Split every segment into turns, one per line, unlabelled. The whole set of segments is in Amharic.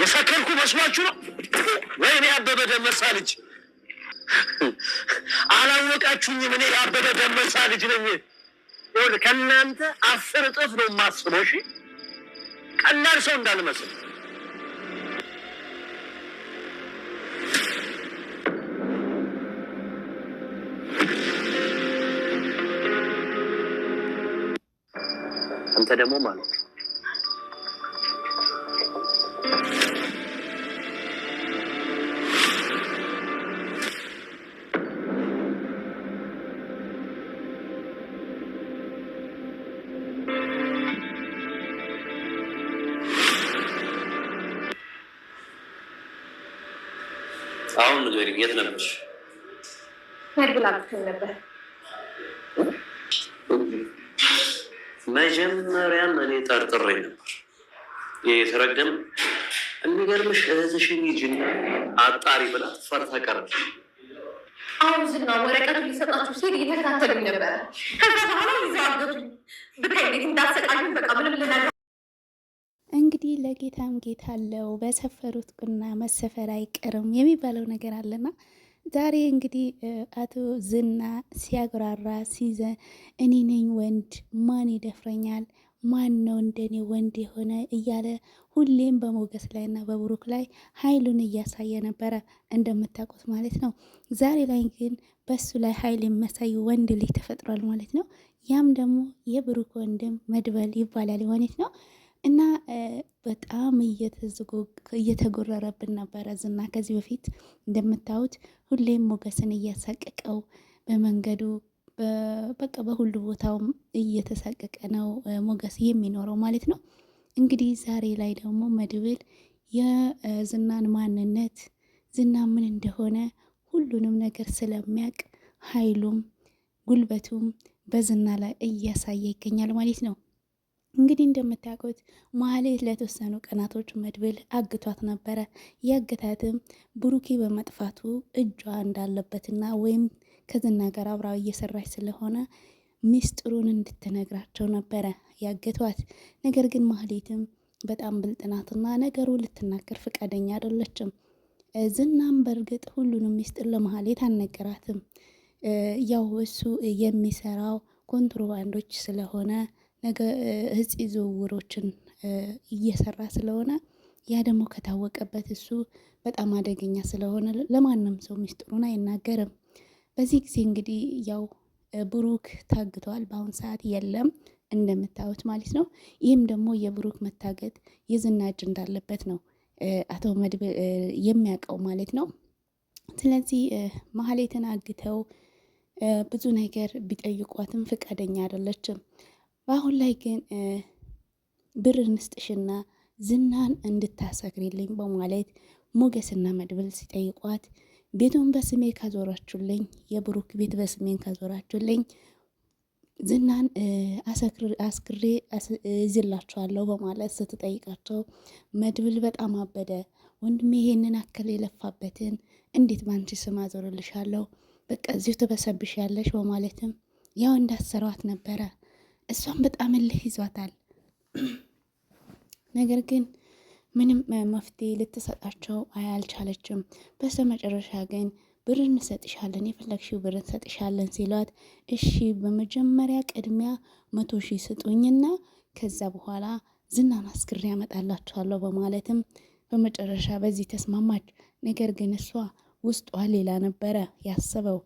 የሰከርኩ መስሏችሁ ነው? ወይኔ ያበበ ደመሳ ልጅ አላወቃችሁኝም? እኔ ያበበ ደመሳ ልጅ ነኝ። ከእናንተ 10 እጥፍ ነው የማስበው። እሺ ቀላል ሰው እንዳልመስል። አንተ ደግሞ ማለት አሁን ንገሪኝ፣ የት ነበርሽ?
መድብላችሁ ነበር።
መጀመሪያም እኔ ጠርጥሬ ነበር። የተረገም የሚገርምሽ እህትሽን ሂጂና አጣሪ ብላት ፈርታ ቀረች።
አሁን ዝና ወረቀቱ ሊሰጣችሁ ሲል እየተከታተሉኝ ነበረ። ከዛ በኋላ ይዘዋገቱ ብታይ ቤት እንዳሰቃዩን በቃ ምንም ልነገር።
እንግዲህ ለጌታም ጌታ አለው፣ በሰፈሩት ቁና መሰፈር አይቀርም የሚባለው ነገር አለና ዛሬ እንግዲህ አቶ ዝና ሲያጉራራ ሲዘ እኔ ነኝ ወንድ፣ ማን ይደፍረኛል? ማን ነው እንደኔ ወንድ የሆነ እያለ ሁሌም በሞገስ ላይ እና በብሩክ ላይ ኃይሉን እያሳየ ነበረ እንደምታውቁት ማለት ነው። ዛሬ ላይ ግን በሱ ላይ ኃይል የሚያሳይ ወንድ ልጅ ተፈጥሯል ማለት ነው። ያም ደግሞ የብሩክ ወንድም መድብል ይባላል ማለት ነው። እና በጣም እየተጎረረብን ነበረ ዝና ከዚህ በፊት እንደምታዩት ሁሌም ሞገስን እያሳቀቀው በመንገዱ በቃ በሁሉ ቦታውም እየተሳቀቀ ነው ሞገስ የሚኖረው ማለት ነው። እንግዲህ ዛሬ ላይ ደግሞ መድብል የዝናን ማንነት ዝና ምን እንደሆነ ሁሉንም ነገር ስለሚያውቅ ኃይሉም ጉልበቱም በዝና ላይ እያሳየ ይገኛል ማለት ነው። እንግዲህ እንደምታውቁት ማህሌት ለተወሰኑ ቀናቶች መድብል አግቷት ነበረ። ያገታትም ብሩኬ በመጥፋቱ እጇ እንዳለበትና ወይም ከዝና ጋር አብራ እየሰራች ስለሆነ ሚስጥሩን እንድትነግራቸው ነበረ ያገቷት። ነገር ግን ማህሌትም በጣም ብልጥናትና ነገሩ ልትናገር ፈቃደኛ አይደለችም። ዝናም በእርግጥ ሁሉንም ሚስጥር ለማህሌት አልነገራትም። ያው እሱ የሚሰራው ኮንትሮባንዶች ስለሆነ እጽ ዝውውሮችን እየሰራ ስለሆነ ያ ደግሞ ከታወቀበት እሱ በጣም አደገኛ ስለሆነ ለማንም ሰው ሚስጥሩን አይናገርም። በዚህ ጊዜ እንግዲህ ያው ብሩክ ታግቷል። በአሁን ሰዓት የለም እንደምታዩት ማለት ነው። ይህም ደግሞ የብሩክ መታገት የዝና እጅ እንዳለበት ነው አቶ መድብል የሚያውቀው ማለት ነው። ስለዚህ ማህሌትን አግተው ብዙ ነገር ቢጠይቋትም ፈቃደኛ አይደለችም። በአሁን ላይ ግን ብር እንስጥሽና ዝናን እንድታሰክሪልኝ በማለት ሞገስና መድብል ሲጠይቋት ቤቱን በስሜ ካዞራችሁልኝ፣ የብሩክ ቤት በስሜን ካዞራችሁልኝ ዝናን አስክሬ ይዝላችኋለሁ በማለት ስትጠይቃቸው መድብል በጣም አበደ። ወንድሜ ይሄንን አከል የለፋበትን እንዴት ባንቺ ስም አዞርልሻለሁ? በቃ እዚሁ ትበሰብሽ ያለሽ በማለትም ያው እንዳሰሯት ነበረ። እሷም በጣም እልህ ይዟታል። ነገር ግን ምንም መፍትሄ ልትሰጣቸው አልቻለችም። በስተ መጨረሻ ግን ብር እንሰጥሻለን፣ የፈለግሽው ብር እንሰጥሻለን ሲሏት እሺ በመጀመሪያ ቅድሚያ 100,000 ስጡኝና ከዛ በኋላ ዝናን አስክሬ ያመጣላችኋለሁ በማለትም በመጨረሻ በዚህ ተስማማች። ነገር ግን እሷ ውስጧ ሌላ ነበረ ያሰበው።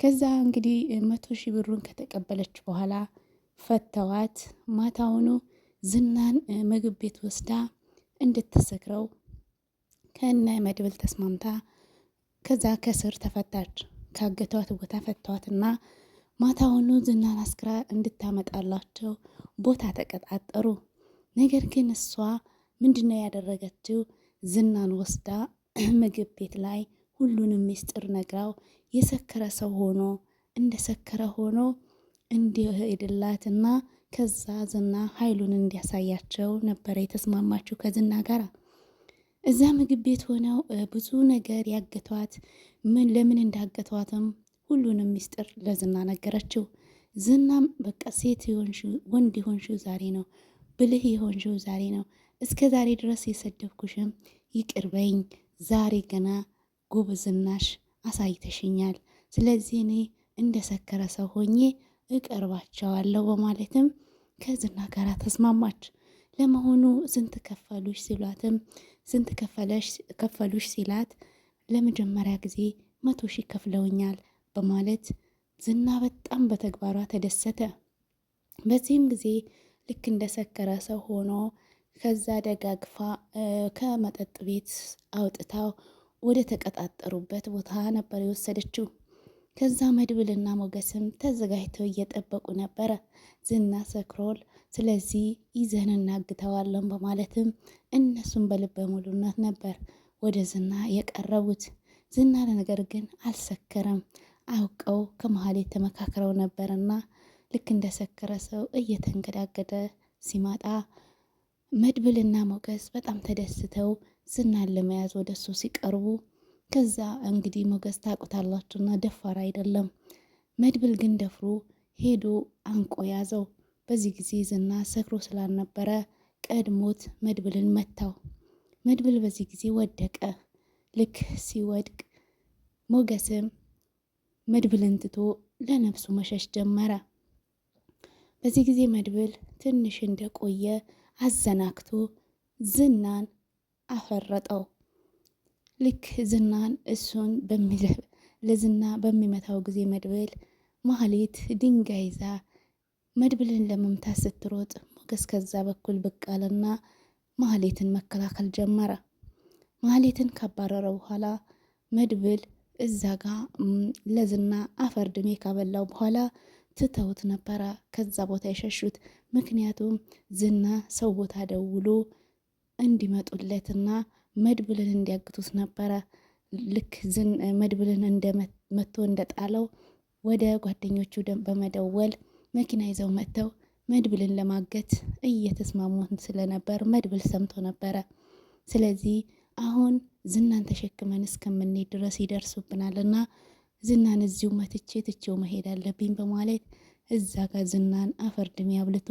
ከዛ እንግዲህ 100,000 ብሩን ከተቀበለች በኋላ ፈተዋት። ማታውኑ ዝናን ምግብ ቤት ወስዳ እንድትሰክረው ከነ መድብል ተስማምታ ከዛ ከስር ተፈታች። ካገቷት ቦታ ፈተዋትና ማታውኑ ዝናን አስክራ እንድታመጣላቸው ቦታ ተቀጣጠሩ። ነገር ግን እሷ ምንድነው ያደረገችው? ዝናን ወስዳ ምግብ ቤት ላይ ሁሉንም ሚስጥር ነግራው የሰከረ ሰው ሆኖ እንደሰከረ ሆኖ እንዲሄድላትና ከዛ ዝና ኃይሉን እንዲያሳያቸው ነበረ የተስማማችው ከዝና ጋር። እዛ ምግብ ቤት ሆነው ብዙ ነገር ያገቷት ለምን እንዳገቷትም ሁሉንም ሚስጥር ለዝና ነገረችው። ዝናም በቃ ሴት የሆንሽው ወንድ የሆንሽው ዛሬ ነው፣ ብልህ የሆንሽው ዛሬ ነው፣ እስከ ዛሬ ድረስ የሰደብኩሽም ይቅርበኝ፣ ዛሬ ገና ጎበዝናሽ አሳይተሽኛል፣ ስለዚህ እኔ እንደሰከረ ሰው ሆኜ እቀርባቸዋለሁ በማለትም ከዝና ጋር ተስማማች። ለመሆኑ ስንት ከፈሉሽ ሲሏትም ስንት ከፈሉሽ ሲላት ለመጀመሪያ ጊዜ 100,000 ከፍለውኛል በማለት ዝና በጣም በተግባሯ ተደሰተ። በዚህም ጊዜ ልክ እንደሰከረ ሰው ሆኖ ከዛ ደጋግፋ ከመጠጥ ቤት አውጥታው ወደ ተቀጣጠሩበት ቦታ ነበር የወሰደችው። ከዛ መድብልና ሞገስም ተዘጋጅተው እየጠበቁ ነበረ። ዝና ሰክሮል፣ ስለዚህ ይዘን እናግተዋለን በማለትም እነሱም በልበ ሙሉነት ነበር ወደ ዝና የቀረቡት። ዝና ነገር ግን አልሰከረም። አውቀው ከመሀሌት ተመካክረው ነበርና ልክ እንደሰከረ ሰው እየተንገዳገደ ሲመጣ መድብልና ሞገስ በጣም ተደስተው ዝናን ለመያዝ ወደሱ ሲቀርቡ ከዛ እንግዲህ ሞገስ ታውቁታላችሁና ደፋር አይደለም። መድብል ግን ደፍሮ ሄዶ አንቆ ያዘው። በዚህ ጊዜ ዝና ሰክሮ ስላልነበረ ቀድሞት መድብልን መታው። መድብል በዚህ ጊዜ ወደቀ። ልክ ሲወድቅ ሞገስም መድብልን ትቶ ለነፍሱ መሸሽ ጀመረ። በዚህ ጊዜ መድብል ትንሽ እንደቆየ አዘናክቶ ዝናን አፈረጠው። ልክ ዝናን እሱን ለዝና በሚመታው ጊዜ መድብል ማህሌት ድንጋይ ይዛ መድብልን ለመምታት ስትሮጥ ሞገስ ከዛ በኩል ብቅ አለና ማህሌትን መከላከል ጀመረ። ማህሌትን ካባረረ በኋላ መድብል እዛ ጋ ለዝና አፈር ድሜ ካበላው በኋላ ትተውት ነበረ ከዛ ቦታ የሸሹት። ምክንያቱም ዝና ሰው ቦታ ደውሎ እንዲመጡለትና መድብልን እንዲያግቱት ነበረ። ልክ መድብልን መቶ እንደጣለው ወደ ጓደኞቹ በመደወል መኪና ይዘው መጥተው መድብልን ለማገት እየተስማሙን ስለነበር መድብል ሰምቶ ነበረ። ስለዚህ አሁን ዝናን ተሸክመን እስከምንሄድ ድረስ ይደርሱብናል እና ዝናን እዚሁ መትቼ ትቼው መሄድ አለብኝ በማለት እዛ ጋር ዝናን አፈር ድሜ አብልቶ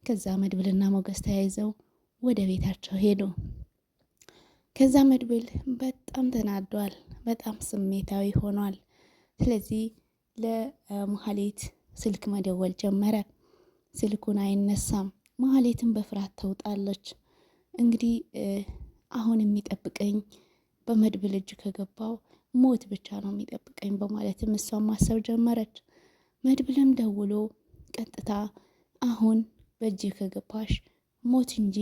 ከዛ መድብልና ሞገስ ተያይዘው ወደ ቤታቸው ሄዱ። ከዛ መድብል በጣም ተናዷል፣ በጣም ስሜታዊ ሆኗል። ስለዚህ ለመሀሌት ስልክ መደወል ጀመረ። ስልኩን አይነሳም። መሀሌትን በፍርሃት ተውጣለች። እንግዲህ አሁን የሚጠብቀኝ በመድብል እጅ ከገባው ሞት ብቻ ነው የሚጠብቀኝ በማለትም እሷን ማሰብ ጀመረች። መድብልም ደውሎ ቀጥታ አሁን በእጅ ከገባሽ ሞት እንጂ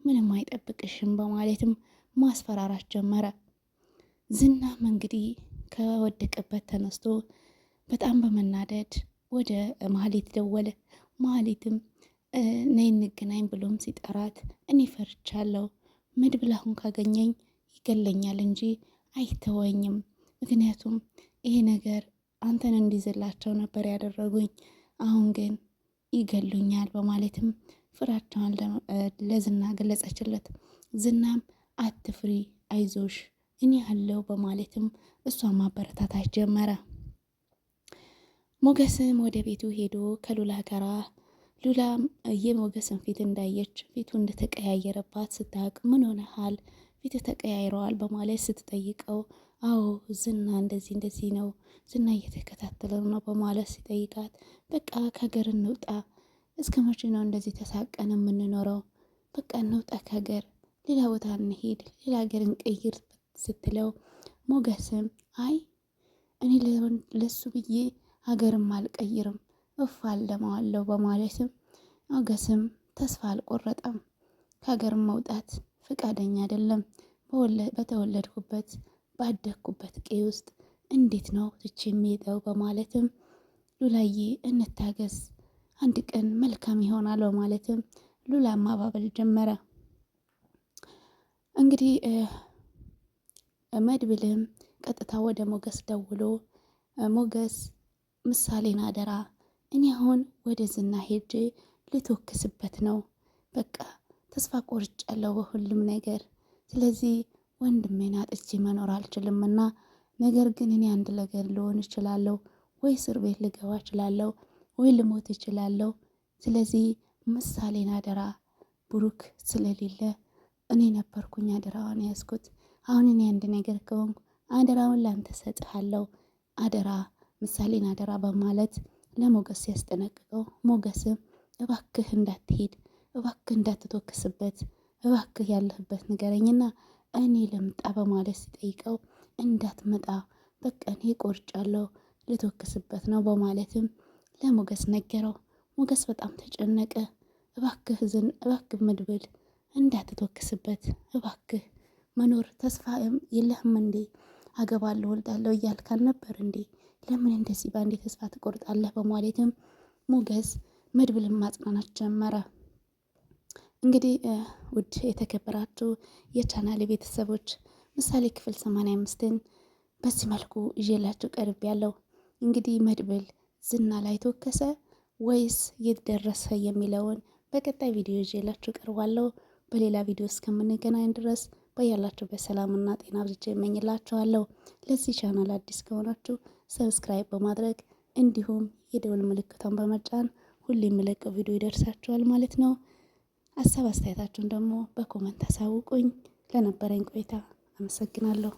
ምንም አይጠብቅሽም በማለትም ማስፈራራት ጀመረ። ዝናም እንግዲህ ከወደቀበት ተነስቶ በጣም በመናደድ ወደ መሀሌት ደወለ። መሀሌትም ነይ እንገናኝ ብሎም ሲጠራት እኔ ፈርቻለሁ፣ መድብል አሁን ካገኘኝ ይገለኛል እንጂ አይተወኝም፣ ምክንያቱም ይሄ ነገር አንተን እንዲዝላቸው ነበር ያደረጉኝ፣ አሁን ግን ይገሉኛል በማለትም ፍራቻዋን ለዝና ገለጸችለት። ዝናም አትፍሪ፣ አይዞሽ እኔ አለው በማለትም እሷን ማበረታታት ጀመረ። ሞገስም ወደ ቤቱ ሄዶ ከሉላ ጋራ ሉላም የሞገስን ፊት እንዳየች ፊቱ እንደተቀያየረባት ስታውቅ ምን ሆነሃል? ፊት ተቀያይረዋል በማለት ስትጠይቀው አዎ ዝና እንደዚህ ነው፣ ዝና እየተከታተለ ነው በማለት ሲጠይቃት በቃ ከሀገር እንውጣ፣ እስከ መቼ ነው እንደዚህ ተሳቀን የምንኖረው? በቃ እንውጣ ከሀገር፣ ሌላ ቦታ እንሄድ፣ ሌላ ሀገር እንቀይር ስትለው ሞገስም አይ እኔ ለሱ ብዬ ሀገርም አልቀይርም እፋለመዋለሁ በማለትም ሞገስም ተስፋ አልቆረጠም። ከሀገርም መውጣት ፈቃደኛ አይደለም። በተወለድኩበት ባደግኩበት ቀይ ውስጥ እንዴት ነው ትቼ የሚሄደው? በማለትም ሉላዬ እንታገስ፣ አንድ ቀን መልካም ይሆናል በማለትም ሉላ ማባበል ጀመረ። እንግዲህ መድብልም ቀጥታ ወደ ሞገስ ደውሎ ሞገስ ምሳሌን አደራ፣ እኔ አሁን ወደ ዝና ሄጄ ልትወክስበት ነው። በቃ ተስፋ ቆርጫለሁ በሁሉም ነገር። ስለዚህ ወንድሜን አጥቼ መኖር አልችልምና፣ ነገር ግን እኔ አንድ ነገር ልሆን እችላለሁ፣ ወይ እስር ቤት ልገባ እችላለሁ፣ ወይ ልሞት እችላለሁ። ስለዚህ ምሳሌን አደራ፣ ብሩክ ስለሌለ እኔ ነበርኩኝ አደራዋን ያዝኩት። አሁን እኔ አንድ ነገር ከሆንኩ አደራውን ላንተ ሰጥሃለሁ፣ አደራ ምሳሌን አደራ በማለት ለሞገስ ሲያስጠነቅቀው፣ ሞገስም እባክህ እንዳትሄድ፣ እባክህ እንዳትተወክስበት፣ እባክህ ያለህበት ንገረኝና እኔ ልምጣ በማለት ሲጠይቀው እንዳትመጣ በቃ እኔ ቆርጫለሁ ልተወክስበት ነው በማለትም ለሞገስ ነገረው። ሞገስ በጣም ተጨነቀ። እባክህ መድብል እንዳትተወክስበት፣ እባክህ መኖር ተስፋ የለህም እንዴ? አገባለሁ ወልዳለሁ እያልካል ነበር እንዴ? ለምን እንደዚህ በአንዴ ተስፋ ትቆርጣለህ? በማለትም ሞገስ መድብልን ማጽናናት ጀመረ። እንግዲህ ውድ የተከበራችሁ የቻናል ቤተሰቦች ምሳሌ ክፍል 85ን በዚህ መልኩ ይዤላችሁ ቀርብ ያለው። እንግዲህ መድብል ዝና ላይ ተወከሰ ወይስ የት ደረሰ የሚለውን በቀጣይ ቪዲዮ ይዤላችሁ ቀርባለሁ። በሌላ ቪዲዮ እስከምንገናኝ ድረስ በያላችሁበት ሰላምና ጤና ብዝቼ እመኝላችኋለሁ። ለዚህ ቻናል አዲስ ከሆናችሁ ሰብስክራይብ በማድረግ እንዲሁም የደወል ምልክቷን በመጫን ሁሌ የምለቀው ቪዲዮ ይደርሳችኋል ማለት ነው። ሀሳብ አስተያየታችሁን ደግሞ በኮመንት አሳውቁኝ። ለነበረኝ ቆይታ አመሰግናለሁ።